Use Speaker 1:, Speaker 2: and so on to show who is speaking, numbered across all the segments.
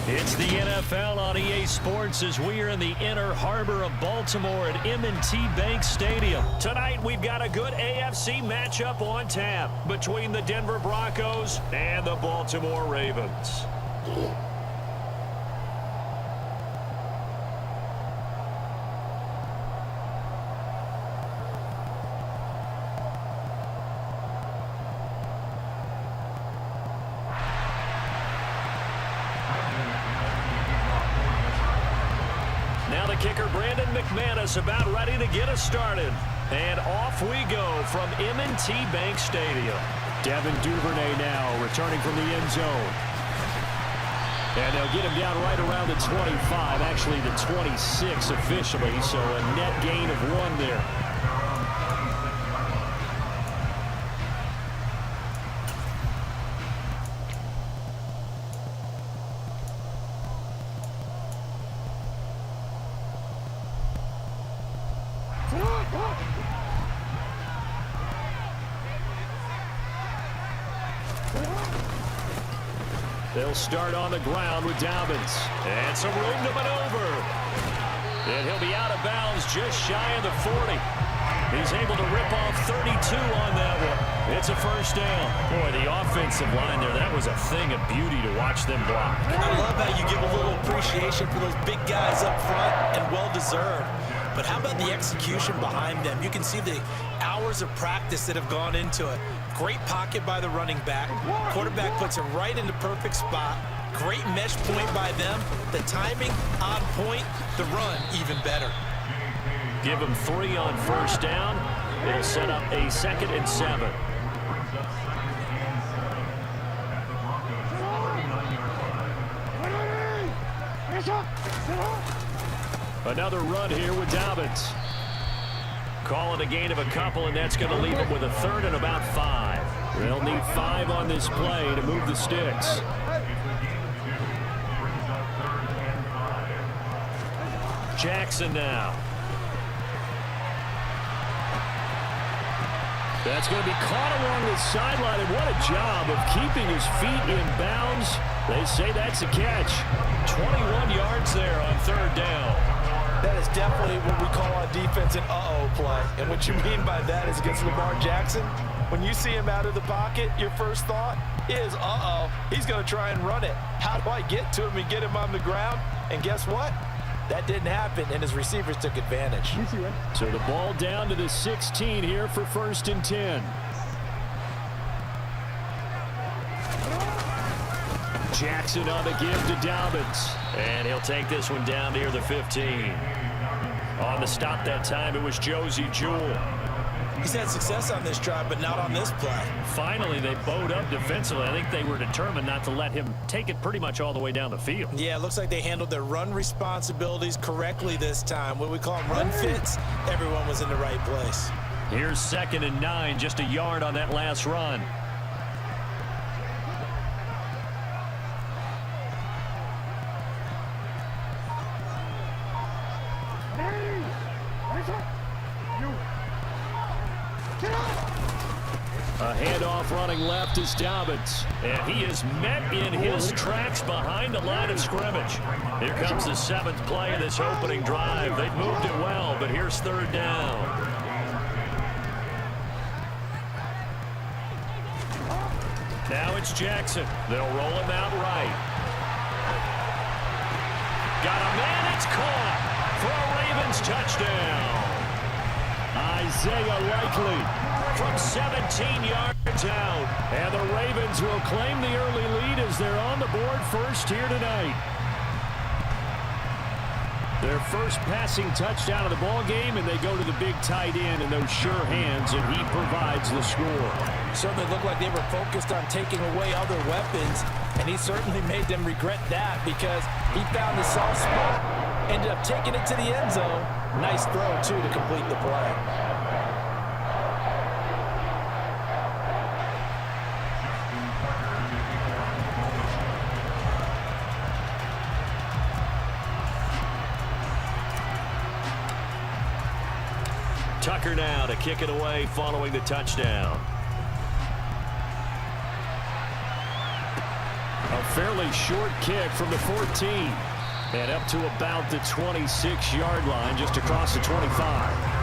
Speaker 1: It's the NFL on EA Sports as we are in the inner harbor of Baltimore at M&T Bank Stadium. Tonight we've got a good AFC matchup on tap between the Denver Broncos and the Baltimore Ravens. Now the kicker, Brandon McManus, about ready to get us started. And off we go from M&T Bank Stadium. Devin Duvernay now returning from the end zone. And they'll get him down right around the 25, actually the 26 officially, so a net gain of 1 there. They'll start on the ground with Dobbins. And some room to maneuver. And he'll be out of bounds just shy of the 40. He's able to rip off 32 on that one. It's a first down. Boy, the offensive line there, that was a thing of beauty to watch them block.
Speaker 2: I love how you give a little appreciation for those big guys up front, and well-deserved. But how about the execution behind them? You can see the hours of practice that have gone into it. Great pocket by the running back. Quarterback puts it right in the perfect spot. Great mesh point by them. The timing on point. The run even better.
Speaker 1: Give him 3 on first down. It'll set up a 2nd and 7. Another run here with Dobbins. Call it a gain of a couple, and that's going to leave him with a 3rd and about 5. They'll need 5 on this play to move the sticks. Jackson now. That's going to be caught along the sideline, and what a job of keeping his feet in bounds. They say that's a catch. 21 yards there on 3rd down.
Speaker 2: That is definitely what we call on defense an uh-oh play. And what you mean by that is against Lamar Jackson, when you see him out of the pocket, your first thought is, uh-oh, he's going to try and run it. How do I get to him and get him on the ground? And guess what? That didn't happen, and his receivers took advantage.
Speaker 1: So the ball down to the 16 here for 1st and 10. Jackson on the give to Dobbins. And he'll take this one down near the 15. On the stop that time, it was Josie Jewell.
Speaker 2: He's had success on this drive, but not on this play.
Speaker 1: Finally, they bowed up defensively. I think they were determined not to let him take it pretty much all the way down the field.
Speaker 2: Yeah, it looks like they handled their run responsibilities correctly this time. What we call them run fits, everyone was in the right place.
Speaker 1: Here's 2nd and 9, just a yard on that last run. A handoff running left is Dobbins. And he is met in his tracks behind the line of scrimmage. Here comes the 7th play of this opening drive. They've moved it well, but here's 3rd down. Now it's Jackson. They'll roll him out right. Got a man, it's caught for a Ravens touchdown. Isaiah Likely from 17 yards out. And the Ravens will claim the early lead as they're on the board first here tonight. Their first passing touchdown of the ball game, and they go to the big tight end in those sure hands, and he provides the score.
Speaker 2: Certainly looked like they were focused on taking away other weapons, and he certainly made them regret that because he found the soft spot, ended up taking it to the end zone. Nice throw, too, to complete the play.
Speaker 1: Tucker now to kick it away following the touchdown. A fairly short kick from the 14. And up to about the 26-yard line, just across the 25.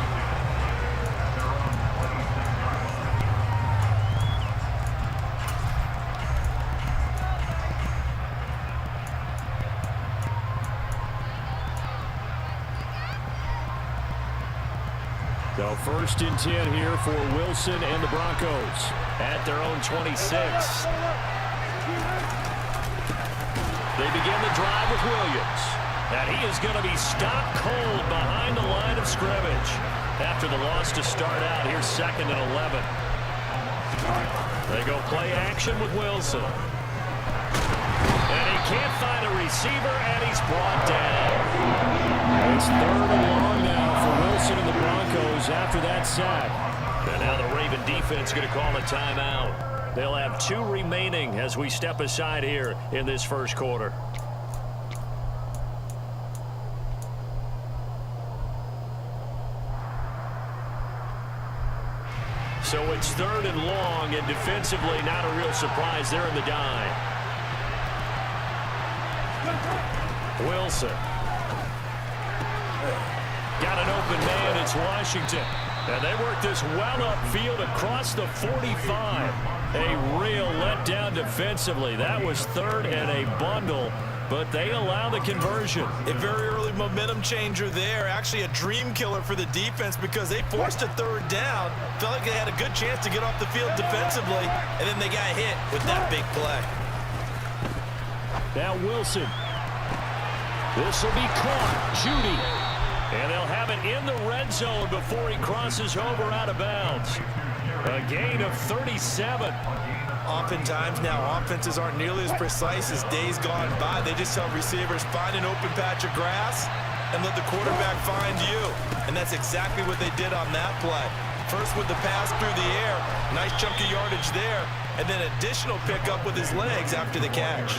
Speaker 1: So 1st and 10 here for Wilson and the Broncos at their own 26. They begin the drive with Williams. And he is going to be stopped cold behind the line of scrimmage after the loss to start out. Here's 2nd and 11. They go play action with Wilson. And he can't find a receiver, and he's brought down. It's 3rd and long now for Wilson and the Broncos after that sack. And now the Raven defense going to call a timeout. They'll have 2 remaining as we step aside here in this first quarter. So it's 3rd and long, and defensively not a real surprise there in the dime. Wilson. Got an open man, it's Washington. And they work this well upfield across the 45. A real letdown defensively. That was 3rd and a bundle, but they allow the conversion.
Speaker 2: A very early momentum changer there. Actually a dream killer for the defense because they forced a 3rd down. Felt like they had a good chance to get off the field defensively, and then they got hit with that big play.
Speaker 1: Now Wilson. This will be caught. Judy. And they'll have it in the red zone before he crosses over out of bounds. A gain of 37.
Speaker 2: Oftentimes now offenses aren't nearly as precise as days gone by. They just tell receivers, find an open patch of grass and let the quarterback find you. And that's exactly what they did on that play. First with the pass through the air, nice chunk of yardage there, and then additional pickup with his legs after the catch.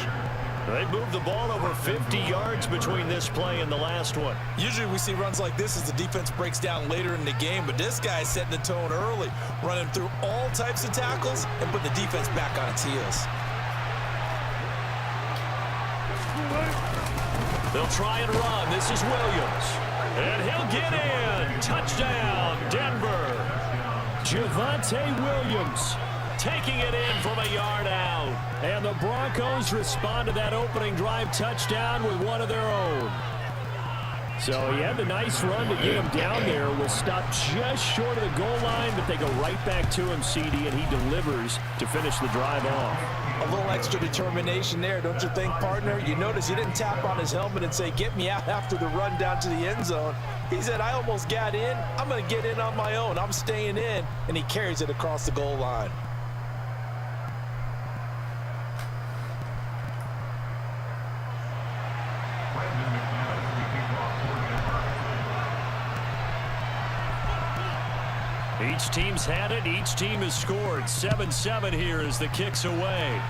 Speaker 1: They moved the ball over 50 yards between this play and the last one.
Speaker 2: Usually we see runs like this as the defense breaks down later in the game, but this guy's setting the tone early, running through all types of tackles and putting the defense back on its heels.
Speaker 1: They'll try and run. This is Williams. And he'll get in. Touchdown, Denver. Javonte Williams taking it in from a yard out. And the Broncos respond to that opening drive touchdown with one of their own. So he had the nice run to get him down there. Was stopped just short of the goal line, but they go right back to him, CD, and he delivers to finish the drive off.
Speaker 2: A little extra determination there, don't you think, partner? You notice he didn't tap on his helmet and say, get me out after the run down to the end zone. He said, I almost got in. I'm going to get in on my own. I'm staying in. And he carries it across the goal line.
Speaker 1: Each team's had it. Each team has scored. 7-7 here as the kick's away.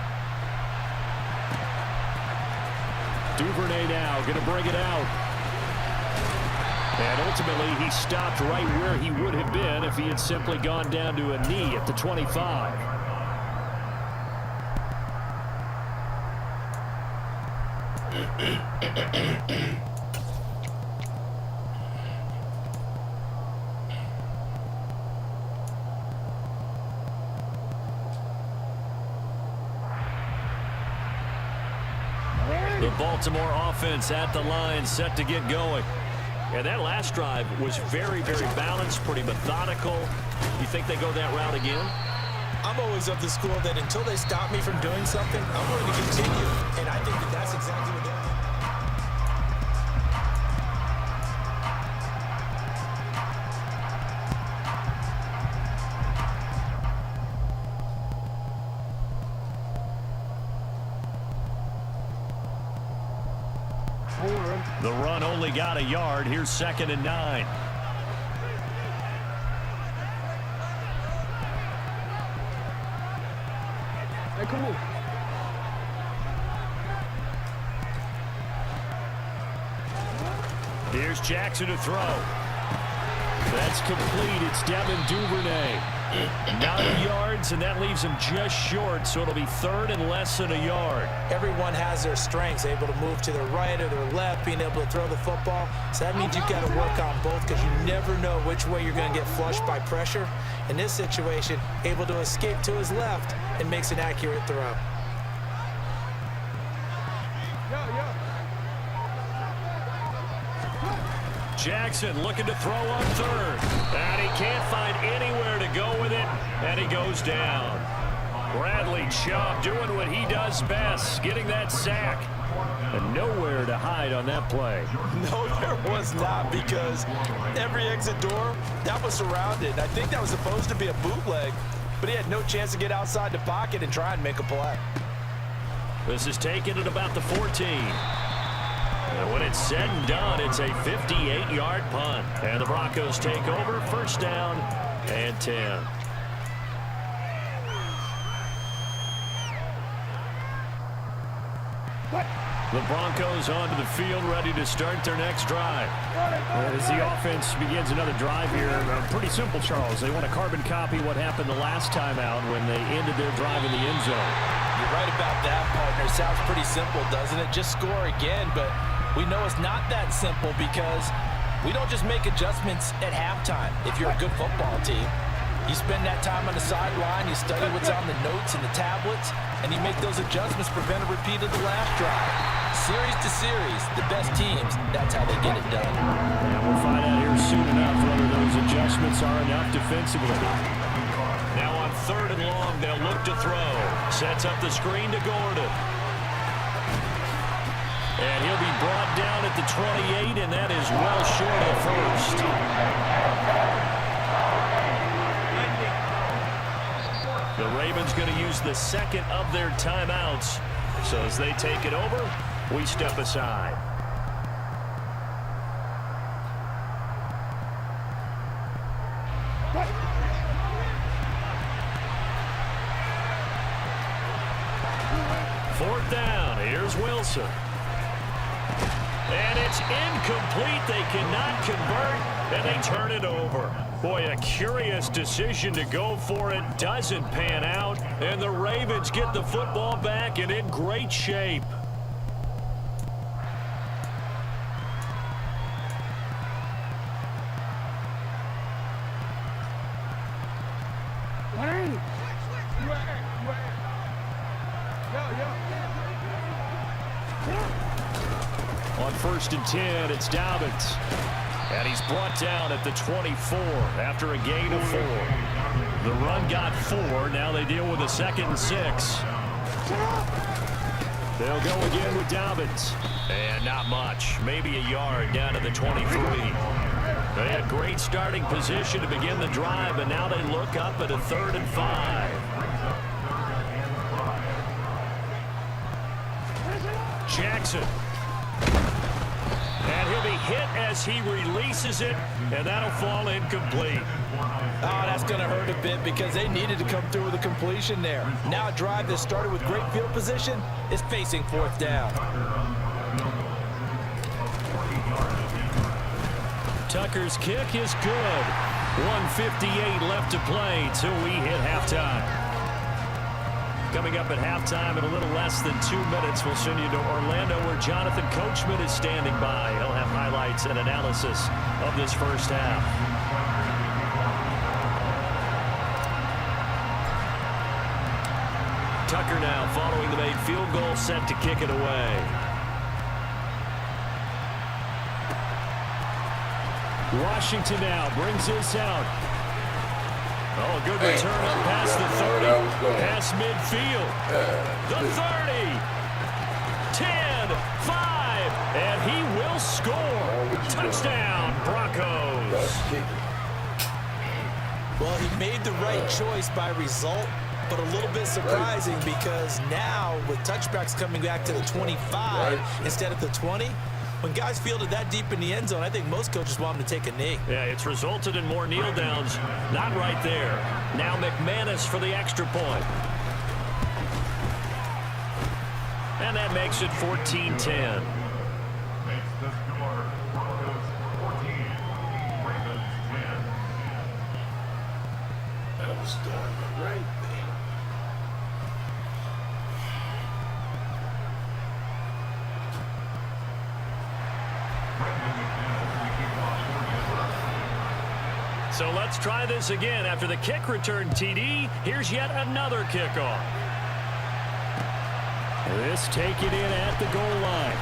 Speaker 1: Duvernay now going to bring it out. And ultimately, he stopped right where he would have been if he had simply gone down to a knee at the 25. The Baltimore offense at the line, set to get going. And that last drive was very, very balanced, pretty methodical. You think they go that route again?
Speaker 2: I'm always of the school that until they stop me from doing something, I'm going to continue. And I think that that's exactly what they're doing.
Speaker 1: The run only got a yard. Here's 2nd and 9.
Speaker 3: Hey, come on.
Speaker 1: Here's Jackson to throw. They That's complete. It's Devin Duvernay. 9 yards, and that leaves him just short, so it'll be third and less than a yard.
Speaker 2: Everyone has their strengths, able to move to their right or their left, being able to throw the football. So that means you've got to work on both because you never know which way you're going to get flushed by pressure. In this situation, able to escape to his left and makes an accurate throw.
Speaker 1: Jackson looking to throw on third. And he can't find anywhere to go with it, and he goes down. Bradley Chubb doing what he does best, getting that sack. And nowhere to hide on that play.
Speaker 2: No, there was not, because every exit door, that was surrounded. I think that was supposed to be a bootleg, but he had no chance to get outside the pocket and try and make a play.
Speaker 1: This is taken at about the 14. And when it's said and done, it's a 58-yard punt. And the Broncos take over, first down and 10. The Broncos onto the field, ready to start their next drive. As the offense begins another drive here, pretty simple, Charles. They want to carbon copy what happened the last time out when they ended their drive in the end zone.
Speaker 2: You're right about that, partner. Sounds pretty simple, doesn't it? Just score again, but we know it's not that simple because we don't just make adjustments at halftime if you're a good football team. You spend that time on the sideline, you study what's on the notes and the tablets, and you make those adjustments, prevent a repeat of the last drive. Series to series, the best teams, that's how they get it done.
Speaker 1: And we'll find out here soon enough whether those adjustments are enough defensively. Now on third and long, they'll look to throw. Sets up the screen to Gordon. And he'll be brought down at the 28, and that is well short of first. The Ravens going to use the second of their timeouts. So as they take it over, we step aside. Fourth down. Here's Wilson. And it's incomplete. They cannot convert, and they turn it over. Boy, a curious decision to go for it. Doesn't pan out, and the Ravens get the football back and in great shape. On first and 10, it's Dobbins. And he's brought down at the 24 after a gain of 4. The run got 4. Now they deal with a 2nd and 6. They'll go again with Dobbins. And not much. Maybe a yard down to the 23. They had great starting position to begin the drive, and now they look up at a 3rd and 5. Jackson. And he'll be hit as he releases it, and that'll fall incomplete.
Speaker 2: Oh, that's going to hurt a bit because they needed to come through with a completion there. Now a drive that started with great field position is facing 4th down.
Speaker 1: Tucker's kick is good. 1:58 left to play till we hit halftime. Coming up at halftime in a little less than 2 minutes, we'll send you to Orlando where Jonathan Coachman is standing by. He'll have highlights and analysis of this first half. Tucker now following the made field goal, set to kick it away. Washington now brings this out. Oh, a good return up past the 30, past midfield. The 30, 10, 5, and he will score. Touchdown, Broncos.
Speaker 2: Well, he made the right choice by result, but a little bit surprising because now with touchbacks coming back to the 25 instead of the 20, when guys fielded that deep in the end zone, I think most coaches want them to take a knee.
Speaker 1: Yeah, it's resulted in more kneel downs. Not right there. Now McManus for the extra point. And that makes it 14-10.
Speaker 3: That was doing the right thing.
Speaker 1: So let's try this again. After the kick return TD, here's yet another kickoff. This taken in at the goal line.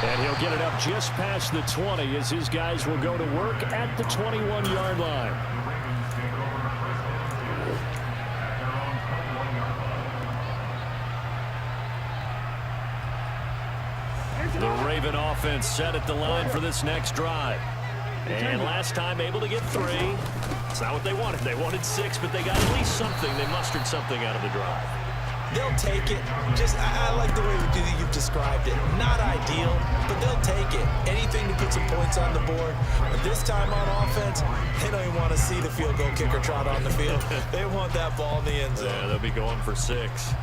Speaker 1: And he'll get it up just past the 20 as his guys will go to work at the 21-yard line. The Raven offense set at the line for this next drive. And last time able to get 3. It's not what they wanted. They wanted 6, but they got at least something. They mustered something out of the drive.
Speaker 2: They'll take it. I like the way you've described it. Not ideal, but they'll take it. Anything to put some points on the board. But this time on offense, they don't even want to see the field goal kicker trot on the field. They want that ball in the end zone.
Speaker 1: Yeah, they'll be going for 6.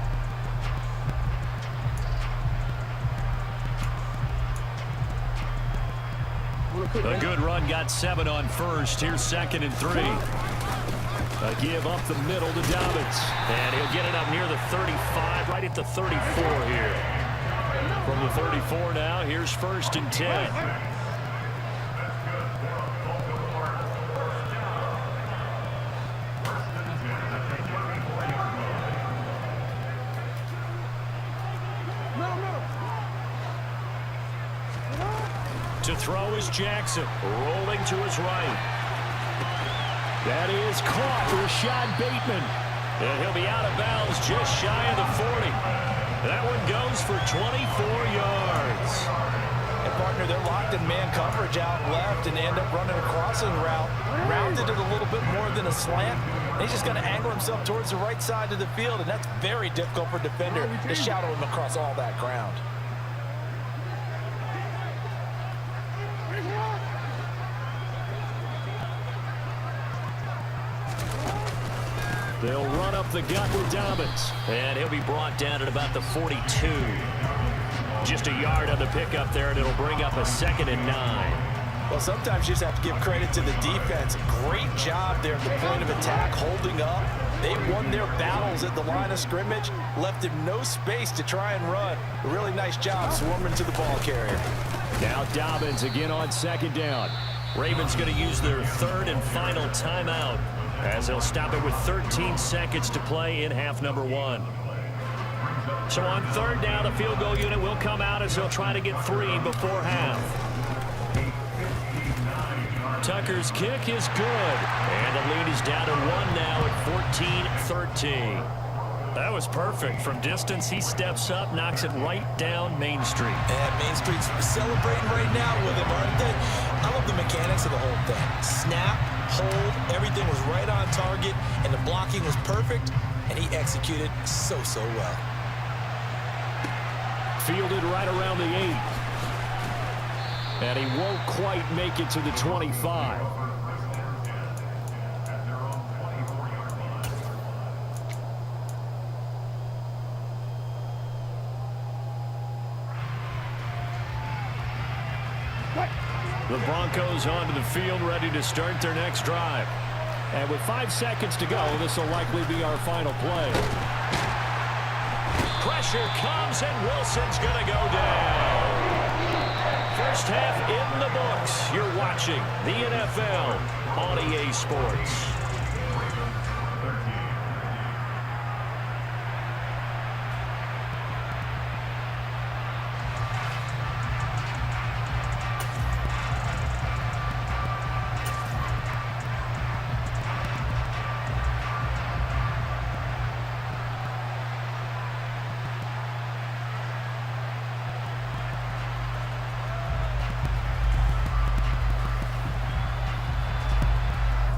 Speaker 1: A good run got 7 on first. Here's 2nd and 3. A give up the middle to Dobbins. And he'll get it up near the 35, right at the 34 here. From the 34 now, here's 1st and 10. To throw is Jackson, rolling to his right. That is caught. Rashad Bateman. And he'll be out of bounds just shy of the 40. That one goes for 24 yards.
Speaker 2: And partner, they're locked in man coverage out left and end up running a crossing route. Rounded it a little bit more than a slant. And he's just going to angle himself towards the right side of the field, and that's very difficult for a defender to shadow him across all that ground.
Speaker 1: They'll run up the gut with Dobbins. And he'll be brought down at about the 42. Just a yard on the pickup there, and it'll bring up a 2nd and 9.
Speaker 2: Well, sometimes you just have to give credit to the defense. Great job there at the point of attack, holding up. They won their battles at the line of scrimmage, left him no space to try and run. A really nice job swarming to the ball carrier.
Speaker 1: Now Dobbins again on 2nd down. Ravens going to use their 3rd and final timeout, as they'll stop it with 13 seconds to play in half number 1. So on 3rd down, the field goal unit will come out as they'll try to get 3 before half. Tucker's kick is good. And the lead is down to 1 now at 14-13. That was perfect. From distance, he steps up, knocks it right down Main Street.
Speaker 2: And Main Street's celebrating right now with him, aren't they? I love the mechanics of the whole thing. Snap, hold, everything was right on target, and the blocking was perfect, and he executed so well.
Speaker 1: Fielded right around the 8. And he won't quite make it to the 25. The Broncos onto the field, ready to start their next drive. And with 5 seconds to go, this will likely be our final play. Pressure comes, and Wilson's going to go down. First half in the books. You're watching the NFL on EA Sports.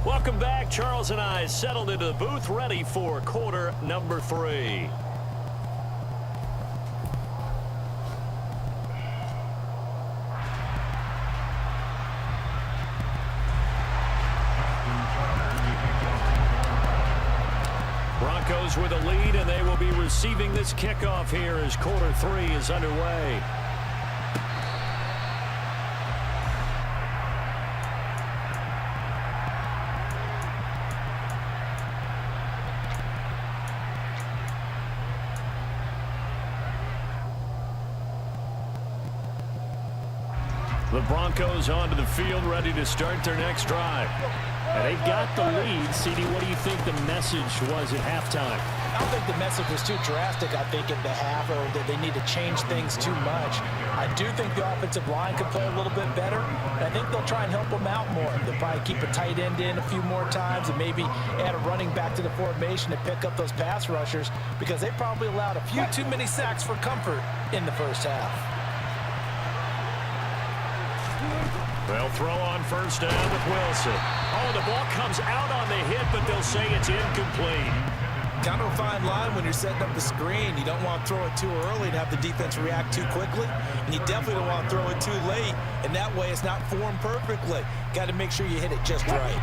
Speaker 1: Welcome back. Charles and I settled into the booth, ready for quarter number 3. Broncos with a lead, and they will be receiving this kickoff here as quarter 3 is underway. The Broncos onto the field, ready to start their next drive. And they've got the lead. CD, what do you think the message was at halftime?
Speaker 2: I don't think the message was too drastic, I think, in the half, or that they need to change things too much. I do think the offensive line could play a little bit better, and I think they'll try and help them out more. They'll probably keep a tight end in a few more times and maybe add a running back to the formation to pick up those pass rushers, because they probably allowed a few too many sacks for comfort in the first half.
Speaker 1: They'll throw on first down with Wilson. Oh, the ball comes out on the hit, but they'll say it's incomplete.
Speaker 2: Kind of a fine line when you're setting up the screen. You don't want to throw it too early and have the defense react too quickly, and you definitely don't want to throw it too late, and that way it's not formed perfectly. Got to make sure you hit it just right.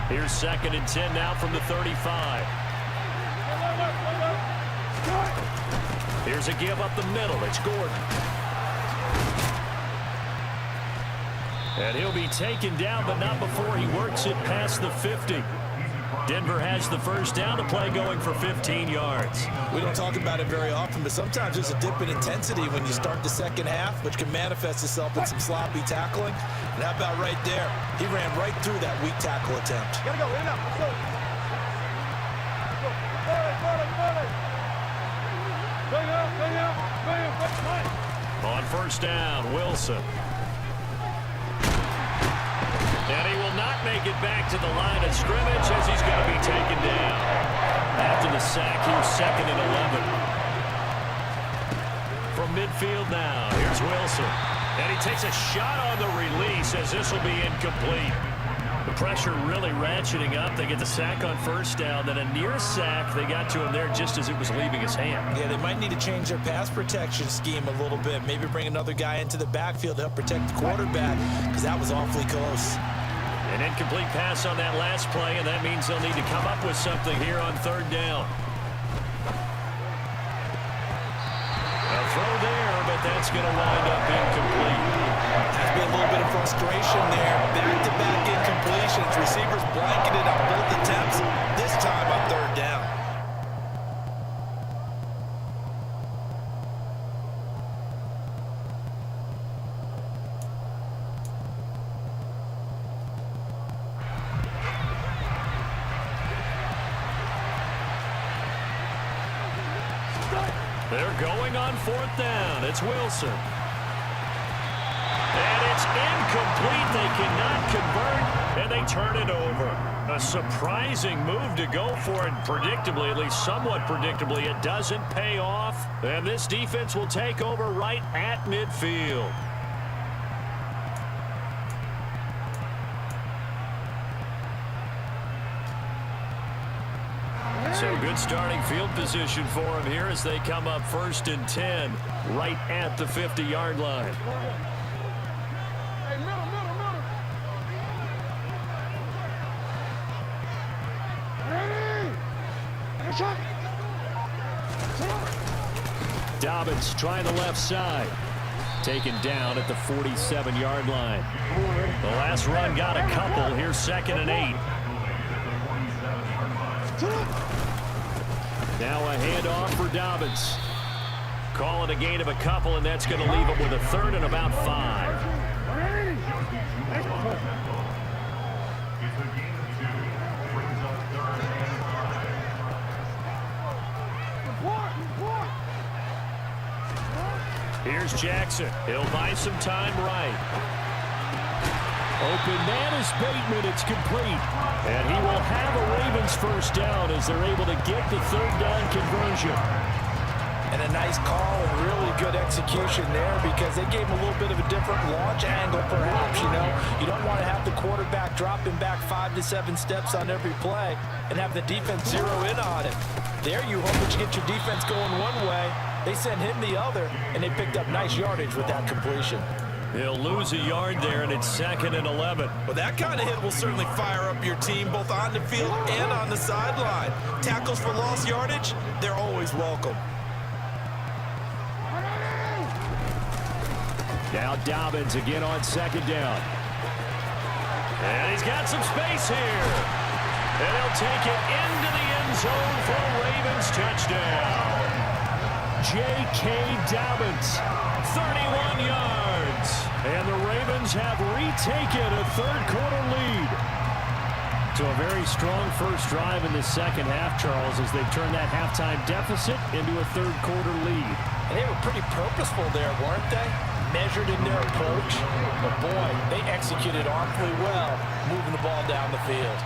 Speaker 1: Here's 2nd and 10 now from the 35. Here's a give up the middle. It's Gordon. And he'll be taken down, but not before he works it past the 50. Denver has the first down, the play going for 15 yards.
Speaker 2: We don't talk about it very often, but sometimes there's a dip in intensity when you start the second half, which can manifest itself in some sloppy tackling. And how about right there? He ran right through that weak tackle attempt.
Speaker 4: Gotta go, in up, let's go.
Speaker 1: On first down, Wilson. And he will not make it back to the line of scrimmage as he's going to be taken down. After the sack, here's 2nd and 11. From midfield now, here's Wilson. And he takes a shot on the release as this will be incomplete. The pressure really ratcheting up. They get the sack on first down. Then a near sack. They got to him there just as it was leaving his hand.
Speaker 2: Yeah, they might need to change their pass protection scheme a little bit. Maybe bring another guy into the backfield to help protect the quarterback, because that was awfully close.
Speaker 1: An incomplete pass on that last play, and that means they'll need to come up with something here on 3rd down. A throw there, but that's going to wind up incomplete.
Speaker 2: Has been a little bit of frustration there. Back-to-back incompletions. Receivers blanketed on both attempts, this time on 3rd down.
Speaker 1: They're going on 4th down. It's Wilson. And it's incomplete. They cannot convert, and they turn it over. A surprising move to go for it. Predictably, at least somewhat predictably, it doesn't pay off. And this defense will take over right at midfield. So good starting field position for them here as they come up 1st and 10 right at the 50-yard line.
Speaker 4: Hey, middle. Ready? Shot.
Speaker 1: Dobbins trying the left side. Taken down at the 47-yard line. The last run got a couple. Here's 2nd and 8. Now a handoff for Dobbins. Call it a gain of a couple, and that's going to leave him with a 3rd and about 5. Here's Jackson. He'll buy some time right. Open man is Bateman. It's complete. And he will have a Ravens first down as they're able to get the 3rd down conversion.
Speaker 2: And a nice call and really good execution there, because they gave him a little bit of a different launch angle perhaps. You don't want to have the quarterback dropping back 5 to 7 steps on every play and have the defense zero in on it. There you hope that you get your defense going one way. They sent him the other, and they picked up nice yardage with that completion.
Speaker 1: He'll lose a yard there, and it's 2nd and 11.
Speaker 2: Well, that kind of hit will certainly fire up your team both on the field and on the sideline. Tackles for lost yardage, they're always welcome.
Speaker 1: Now Dobbins again on 2nd down. And he's got some space here. And he'll take it into the end zone for a Ravens touchdown. J.K. Dobbins, 31 yards. And the Ravens have retaken a third-quarter lead. So a very strong first drive in the second half, Charles, as they've turned that halftime deficit into a third-quarter lead.
Speaker 2: And they were pretty purposeful there, weren't they? Measured in their approach. But, boy, they executed awfully well, moving the ball down the field.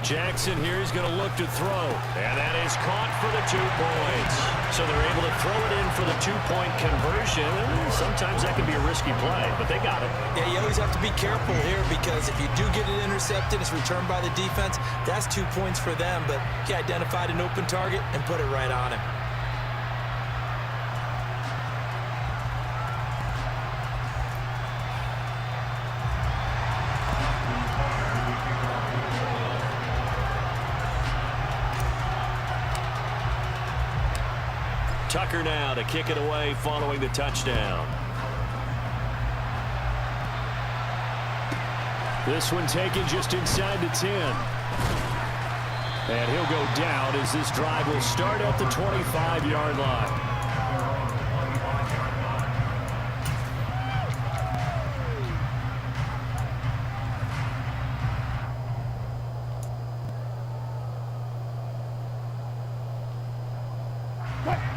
Speaker 1: Jackson here is going to look to throw. And that is caught for the 2 points. So they're able to throw it in for the 2-point conversion. Sometimes that can be a risky play, but they got it.
Speaker 2: Yeah, you always have to be careful here because if you do get it intercepted, it's returned by the defense, that's 2 points for them. But he identified an open target and put it right on him.
Speaker 1: Tucker now to kick it away following the touchdown. This one taken just inside the 10. And he'll go down as this drive will start at the 25-yard line.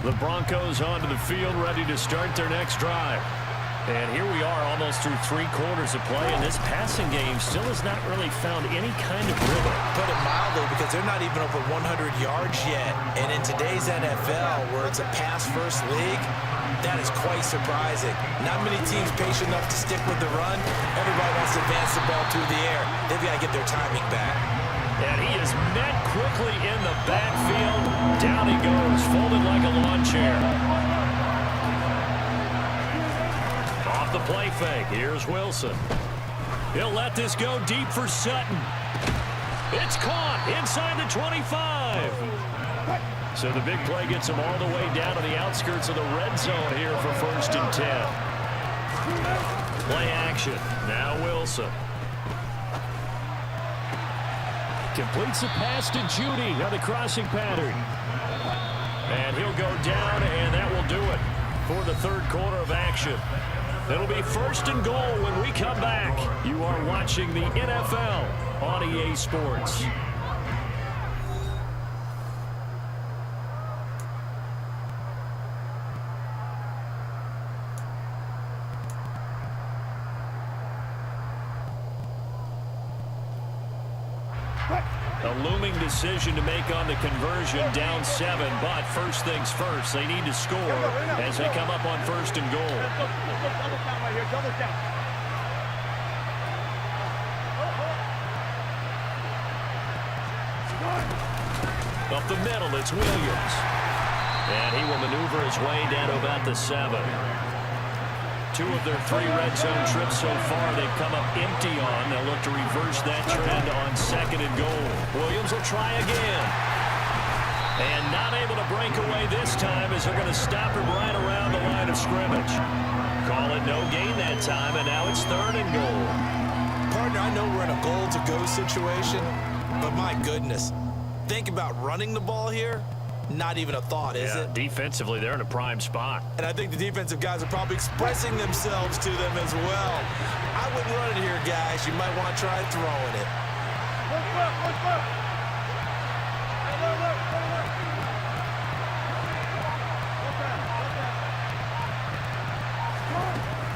Speaker 1: The Broncos onto the field, ready to start their next drive. And here we are almost through 3 quarters of play, and this passing game still has not really found any kind of rhythm.
Speaker 2: Put it mildly, because they're not even over 100 yards yet. And in today's NFL, where it's a pass-first league, that is quite surprising. Not many teams patient enough to stick with the run. Everybody wants to advance the ball through the air. They've got to get their timing back.
Speaker 1: And he is met quickly in the backfield. Down he goes, folded like a lawn chair. Off the play fake, here's Wilson. He'll let this go deep for Sutton. It's caught inside the 25. So the big play gets him all the way down to the outskirts of the red zone here for 1st and 10. Play action, now Wilson. Completes a pass to Judy on the crossing pattern. And he'll go down, and that will do it for the third quarter of action. It'll be 1st and goal when we come back. You are watching the NFL on EA Sports. A looming decision to make on the conversion, down 7, but first things first, they need to score as they come up on 1st and goal. Up the middle, it's Williams. And he will maneuver his way down to about the 7. 2 of their 3 red zone trips so far, they've come up empty on. They'll look to reverse that trend on 2nd and goal. Williams will try again. And not able to break away this time as they're going to stop him right around the line of scrimmage. Call it no gain that time, and now it's 3rd and goal.
Speaker 2: Partner, I know we're in a goal-to-go situation, but my goodness. Think about running the ball here. Not even a thought, is it?
Speaker 1: Defensively, they're in a prime spot.
Speaker 2: And I think the defensive guys are probably expressing themselves to them as well. I wouldn't run it here, guys. You might want to try throwing it.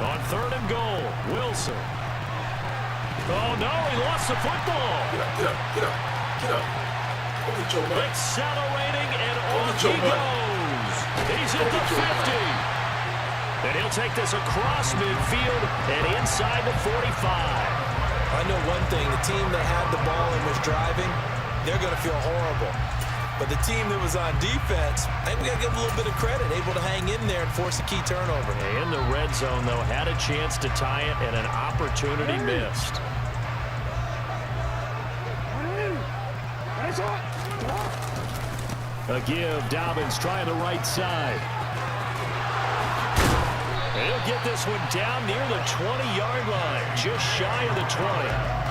Speaker 1: On 3rd and goal, Wilson. Oh, no, he lost the football.
Speaker 3: Get up.
Speaker 1: Accelerating, and off he goes. He's at the 50. And he'll take this across midfield and inside the 45.
Speaker 2: I know one thing. The team that had the ball and was driving, they're going to feel horrible. But the team that was on defense, I think we got to give a little bit of credit, able to hang in there and force a key turnover.
Speaker 1: In the red zone, though, had a chance to tie it and an opportunity missed. A give, Dobbins trying the right side. He'll get this one down near the 20-yard line, just shy of the 20.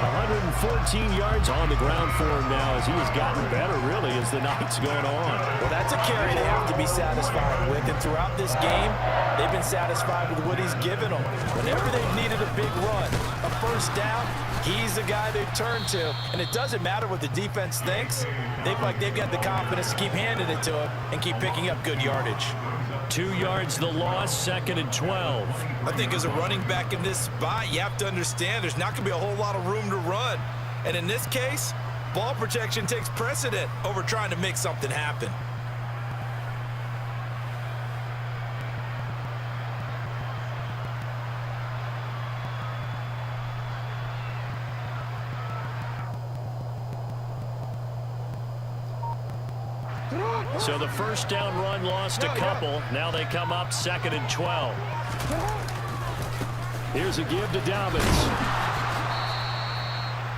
Speaker 1: 114 yards on the ground for him now as he has gotten better, really, as the night's going on.
Speaker 2: Well, that's a carry they have to be satisfied with. And throughout this game, they've been satisfied with what he's given them. Whenever they've needed a big run, a first down, he's the guy they've turned to. And it doesn't matter what the defense thinks. They've got the confidence to keep handing it to him and keep picking up good yardage.
Speaker 1: 2 yards the loss, 2nd and 12.
Speaker 2: I think as a running back in this spot, you have to understand there's not going to be a whole lot of room to run. And in this case, ball protection takes precedent over trying to make something happen.
Speaker 1: So the first down run lost a couple. Now they come up 2nd and 12. Here's a give to Dobbins.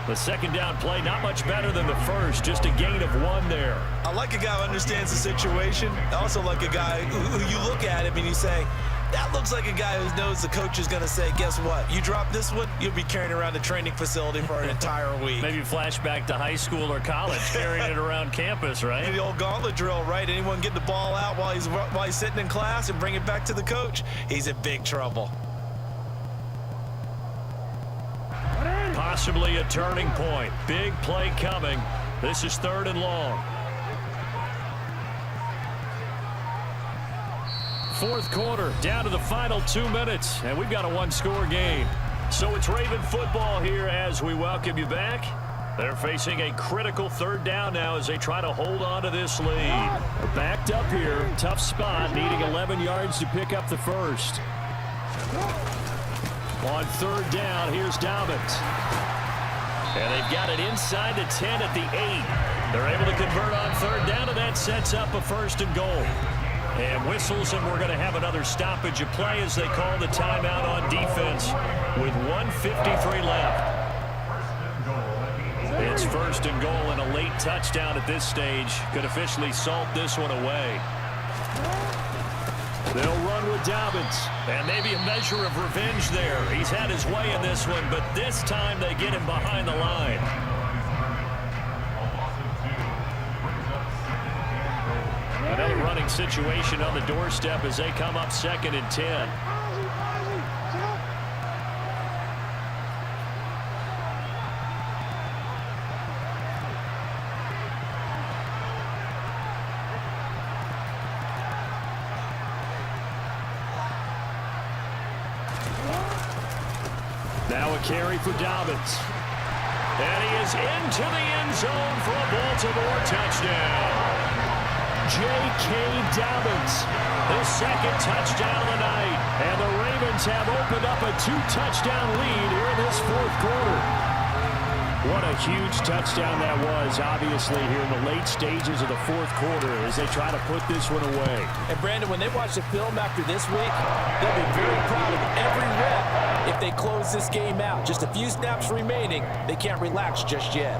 Speaker 1: The second down play, not much better than the first, just a gain of 1 there.
Speaker 2: I like a guy who understands the situation. I also like a guy who you look at him and you say, that looks like a guy who knows the coach is going to say, guess what? You drop this one, you'll be carrying around the training facility for an entire week.
Speaker 1: Maybe flashback to high school or college, carrying it around campus, right?
Speaker 2: The old gauntlet drill, right? Anyone get the ball out while he's sitting in class and bring it back to the coach, he's in big trouble.
Speaker 1: Possibly a turning point. Big play coming. This is 3rd and long. 4th quarter, down to the final 2 minutes, and we've got a 1-score game. So it's Raven football here as we welcome you back. They're facing a critical 3rd down now as they try to hold on to this lead. They're backed up here, tough spot, needing 11 yards to pick up the first. On 3rd down, here's Dobbins. And they've got it inside the 10 at the 8. They're able to convert on 3rd down, and that sets up a 1st and goal. And whistles, and we're going to have another stoppage of play as they call the timeout on defense with 1:53 left. It's 1st and goal, and a late touchdown at this stage could officially salt this one away. They'll run with Dobbins, and maybe a measure of revenge there. He's had his way in this one, but this time they get him behind the line. Another running situation on the doorstep as they come up 2nd and 10. Now a carry for Dobbins. And he is into the end zone for a Baltimore touchdown. J.K. Dobbins, his 2nd touchdown of the night. And the Ravens have opened up a 2-touchdown lead here in this 4th quarter. What a huge touchdown that was, obviously, here in the late stages of the 4th quarter as they try to put this one away.
Speaker 2: And, Brandon, when they watch the film after this week, they'll be very proud of every rep if they close this game out. Just a few snaps remaining. They can't relax just yet.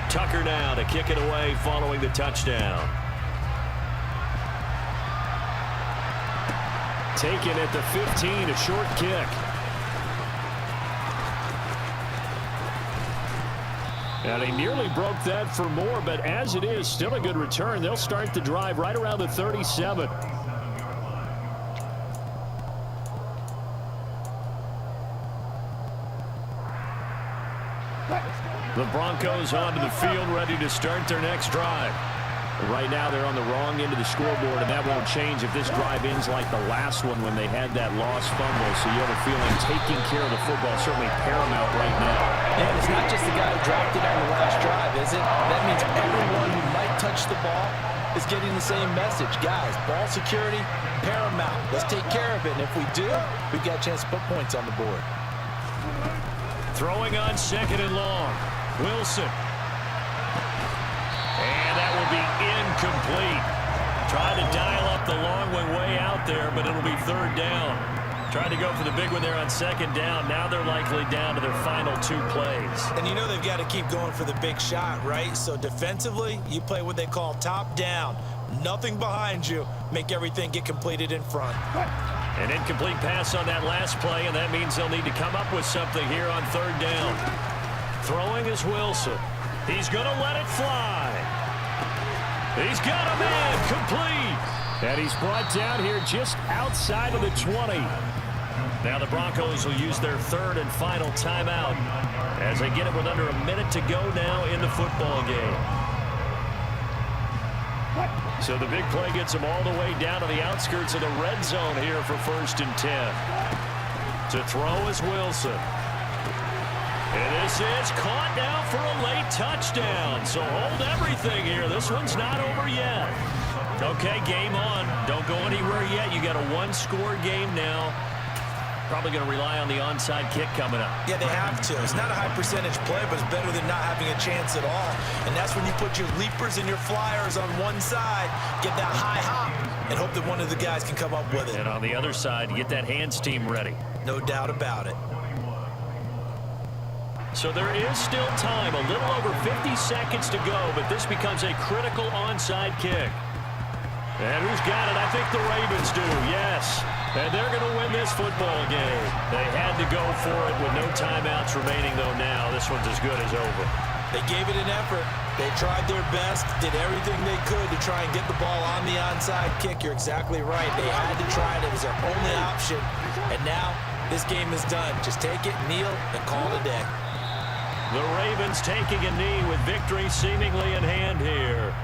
Speaker 1: Tucker now to kick it away following the touchdown. Taken at the 15, a short kick. And he nearly broke that for more, but as it is, still a good return. They'll start the drive right around the 37. The Broncos onto the field, ready to start their next drive. Right now, they're on the wrong end of the scoreboard, and that won't change if this drive ends like the last one when they had that lost fumble. So you have a feeling taking care of the football is certainly paramount right now.
Speaker 2: And it's not just the guy who dropped it on the last drive, is it? That means everyone who might touch the ball is getting the same message. Guys, ball security, paramount. Let's take care of it. And if we do, we've got a chance to put points on the board.
Speaker 1: Throwing on 2nd and long. Wilson. And that will be incomplete. Trying to dial up the long one way out there, but it'll be third down. Tried to go for the big one there on second down. Now they're likely down to their final 2 plays.
Speaker 2: And you know they've got to keep going for the big shot, right? So defensively, you play what they call top down. Nothing behind you. Make everything get completed in front.
Speaker 1: An incomplete pass on that last play, and that means they'll need to come up with something here on third down. Throwing is Wilson. He's going to let it fly. He's got a man complete. And he's brought down here just outside of the 20. Now the Broncos will use their third and final timeout as they get it with under a minute to go now in the football game. So the big play gets them all the way down to the outskirts of the red zone here for 1st and 10. To throw is Wilson. And this is caught now for a late touchdown. So hold everything here. This one's not over yet. Okay, game on. Don't go anywhere yet. You got a 1-score game now. Probably going to rely on the onside kick coming up.
Speaker 2: Yeah, they have to. It's not a high percentage play, but it's better than not having a chance at all. And that's when you put your leapers and your flyers on one side, get that high hop, and hope that one of the guys can come up with it.
Speaker 1: And on the other side, you get that hands team ready.
Speaker 2: No doubt about it.
Speaker 1: So there is still time, a little over 50 seconds to go, but this becomes a critical onside kick. And who's got it? I think the Ravens do, yes. And they're going to win this football game. They had to go for it with no timeouts remaining, though, now. This one's as good as over.
Speaker 2: They gave it an effort. They tried their best, did everything they could to try and get the ball on the onside kick. You're exactly right. They had to try it. It was their only option. And now this game is done. Just take it, kneel, and call it a day.
Speaker 1: The Ravens taking a knee with victory seemingly in hand here.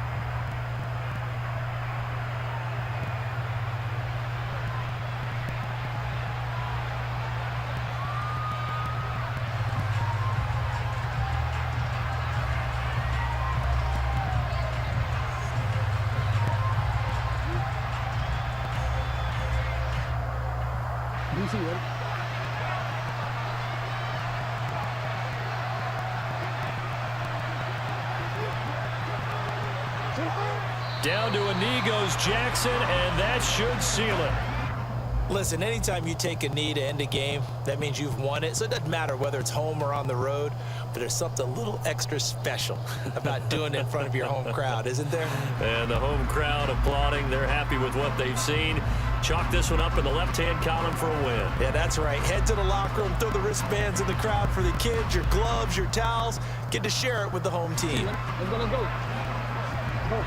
Speaker 1: Down to a knee goes Jackson, and that should seal it.
Speaker 2: Listen, anytime you take a knee to end a game, that means you've won it. So it doesn't matter whether it's home or on the road, but there's something a little extra special about doing it in front of your home crowd, isn't there?
Speaker 1: And the home crowd applauding. They're happy with what they've seen. Chalk this one up in the left-hand column for a win.
Speaker 2: Yeah, that's right. Head to the locker room, throw the wristbands in the crowd for the kids, your gloves, your towels. Get to share it with the home team.
Speaker 4: Let's go. Go.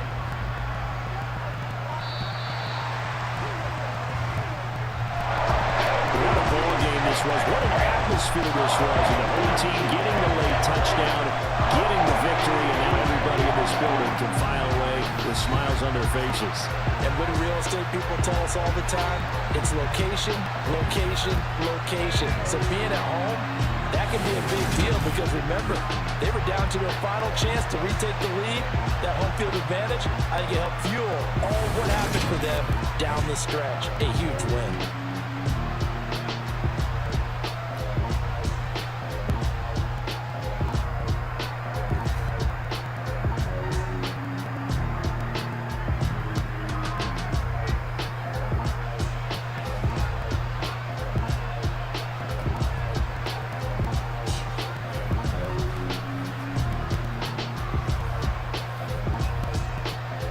Speaker 1: What an atmosphere this was, and the home team getting the late touchdown, getting the victory, and now everybody in this building can file away with smiles on their faces.
Speaker 2: And what do real estate people tell us all the time? It's location, location, location. So being at home, that can be a big deal because remember, they were down to their final chance to retake the lead. That home field advantage, I think it helped fuel all of what happened for them down the stretch. A huge win.